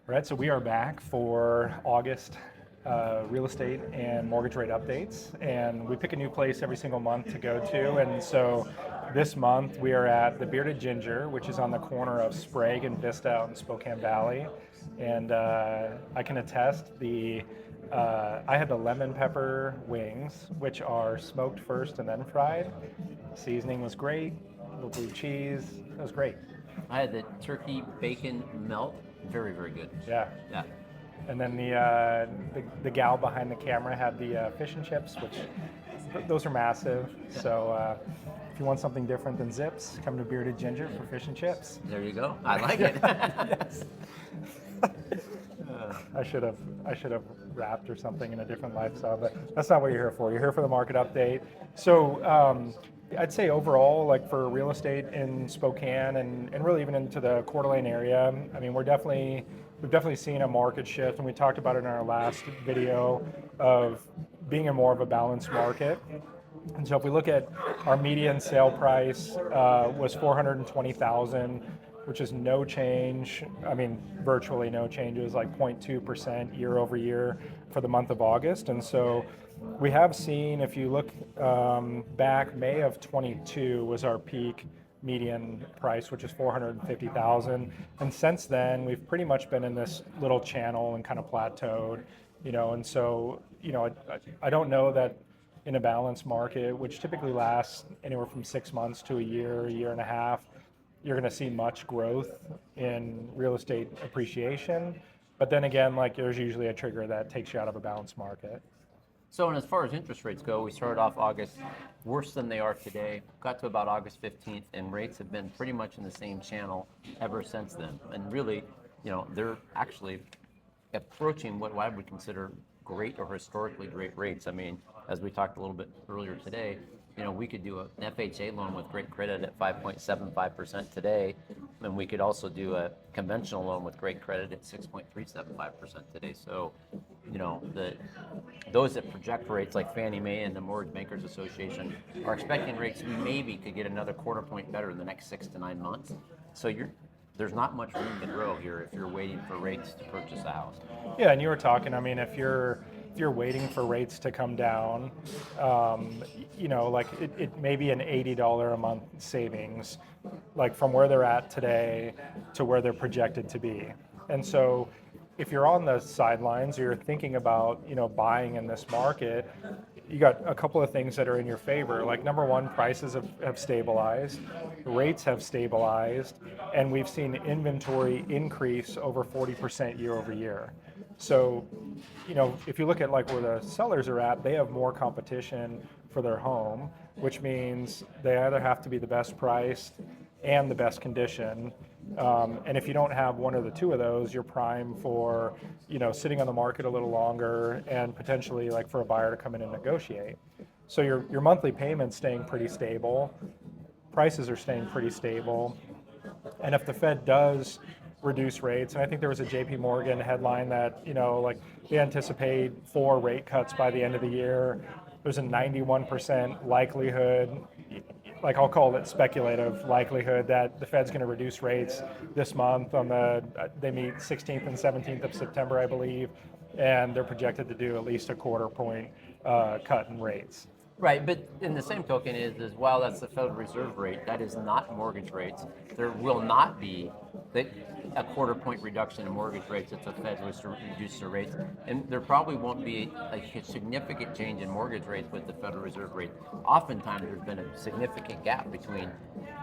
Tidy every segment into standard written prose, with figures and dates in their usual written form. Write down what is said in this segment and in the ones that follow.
Right, so we are back for August real estate and mortgage rate updates, and we pick a new place every single month to go to. And so this month we are at the Bearded Ginger, which is on the corner of Sprague and Vista out in Spokane Valley. And I can attest I had the lemon pepper wings, which are smoked first and then fried. Seasoning was great, a little blue cheese, it was great. I had the turkey bacon melt. Very, very good. Yeah. Yeah. And then the gal behind the camera had the fish and chips, which those are massive. So if you want something different than Zips, come to Bearded Ginger for fish and chips. There you go. I like it. Yes. I should have rapped or something in a different lifestyle, but that's not what you're here for. You're here for the market update. So I'd say overall, like for real estate in Spokane and really even into the Coeur d'Alene area, I mean, we've definitely seen a market shift, and we talked about it in our last video of being in more of a balanced market. And so if we look at our median sale price was $420,000, which is no change. I mean, virtually no change. It was like 0.2% year over year for the month of August. And so we have seen, if you look back, May of 22 was our peak median price, which is 450,000. And since then, we've pretty much been in this little channel and kind of plateaued, and so, I don't know that in a balanced market, which typically lasts anywhere from 6 months to a year and a half, you're going to see much growth in real estate appreciation. But then again, like there's usually a trigger that takes you out of a balanced market. So, and as far as interest rates go, we started off August worse than they are today. Got to about August 15th, and rates have been pretty much in the same channel ever since then. And really, they're actually approaching what I would consider great or historically great rates. I mean, as we talked a little bit earlier today, we could do an FHA loan with great credit at 5.75% today, and we could also do a conventional loan with great credit at 6.375% today. So, those that project rates like Fannie Mae and the Mortgage Bankers Association are expecting rates maybe could get another quarter point better in the next 6 to 9 months. So there's not much room to grow here if you're waiting for rates to purchase a house. Yeah, and you were talking, I mean, if you're waiting for rates to come down, like it may be an $80 a month savings, like from where they're at today to where they're projected to be. And so if you're on the sidelines or you're thinking about, buying in this market, you got a couple of things that are in your favor. Like number one, prices have stabilized, rates have stabilized, and we've seen inventory increase over 40% year over year. So, if you look at like where the sellers are at, they have more competition for their home, which means they either have to be the best priced and the best condition. And if you don't have one or the two of those, you're prime for, sitting on the market a little longer and potentially like for a buyer to come in and negotiate. So your monthly payment's staying pretty stable, prices are staying pretty stable. And if the Fed does reduce rates, and I think there was a JP Morgan headline that, like they anticipate 4 rate cuts by the end of the year. There's a 91% likelihood, like I'll call it speculative likelihood, that the Fed's going to reduce rates this month they meet 16th and 17th of September, I believe, and they're projected to do at least a quarter point cut in rates. Right, but in the same token is while that's the Federal Reserve rate, that is not mortgage rates. There will not be a quarter point reduction in mortgage rates if the Fed was to reduce their rates, and there probably won't be a significant change in mortgage rates with the Federal Reserve rate. Oftentimes, there's been a significant gap between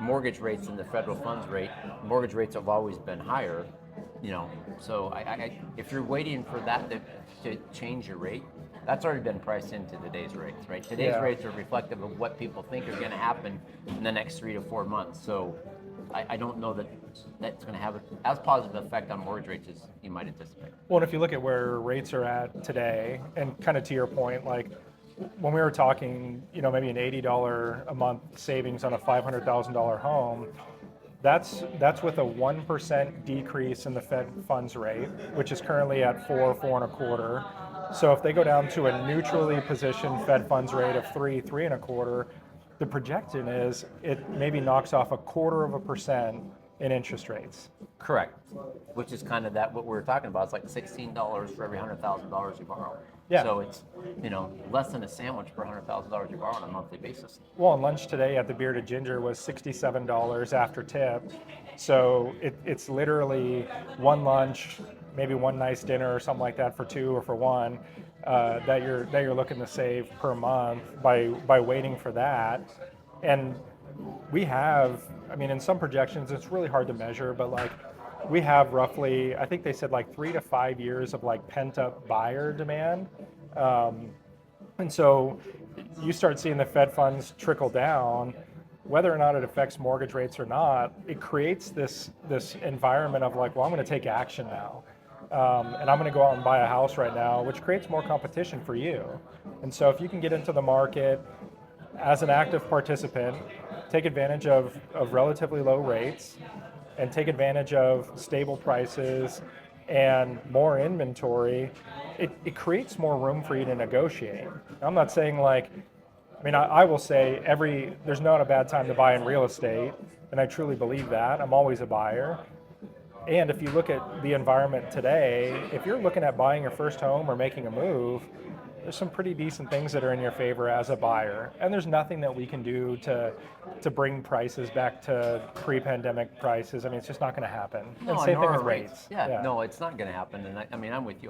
mortgage rates and the federal funds rate. Mortgage rates have always been higher, So if you're waiting for that to change your rate, that's already been priced into today's rates, right? Today's rates are reflective of what people think are going to happen in the next 3 to 4 months. So I don't know that that's going to have as positive effect on mortgage rates as you might anticipate. Well, and if you look at where rates are at today, and kind of to your point, like when we were talking, maybe an $80 a month savings on a $500,000 home, that's with a 1% decrease in the Fed funds rate, which is currently at 4.25. So if they go down to a neutrally positioned Fed funds rate of 3.25, the projection is it maybe knocks off 0.25% in interest rates. Correct. Which is kind of that what we're talking about. It's like $16 for every $100,000 you borrow. Yeah. So it's, less than a sandwich per $100,000 you borrow on a monthly basis. Well, and lunch today at the Bearded Ginger was $67 after tip. So it's literally one lunch, maybe one nice dinner or something like that for two or for one, that you're looking to save per month by waiting for that. And we have, in some projections, it's really hard to measure, but like we have roughly, I think they said like 3 to 5 years of like pent up buyer demand. And so you start seeing the Fed funds trickle down, whether or not it affects mortgage rates or not, it creates this environment of like, well, I'm going to take action now. And I'm going to go out and buy a house right now, which creates more competition for you. And so if you can get into the market as an active participant, take advantage of relatively low rates, and take advantage of stable prices and more inventory, it creates more room for you to negotiate. I'm not saying like, I will say there's not a bad time to buy in real estate, and I truly believe that. I'm always a buyer. And if you look at the environment today, if you're looking at buying your first home or making a move, there's some pretty decent things that are in your favor as a buyer. And there's nothing that we can do to bring prices back to pre-pandemic prices. It's just not going to happen. No, and same thing nor with are rates. Yeah, no, it's not going to happen. And I'm with you.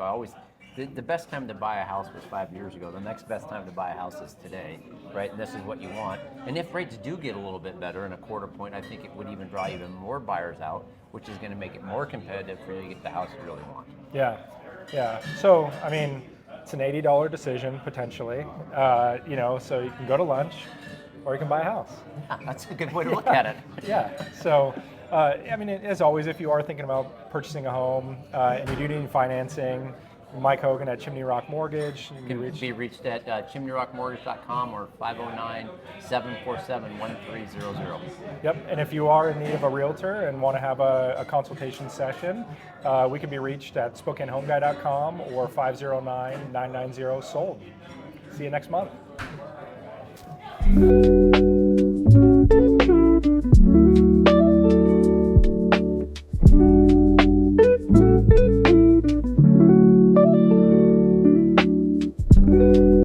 The best time to buy a house was 5 years ago. The next best time to buy a house is today, right? And this is what you want. And if rates do get a little bit better in a quarter point, I think it would even draw even more buyers out, which is going to make it more competitive for you to get the house you really want. Yeah. So, it's an $80 decision potentially, so you can go to lunch or you can buy a house. Yeah, that's a good way to look at it. Yeah. So, as always, if you are thinking about purchasing a home and you do need financing, Mike Hogan at Chimney Rock Mortgage. You can be reached at chimneyrockmortgage.com or 509-747-1300. Yep, and if you are in need of a realtor and want to have a consultation session, we can be reached at SpokaneHomeGuy.com or 509-990-SOLD. See you next month.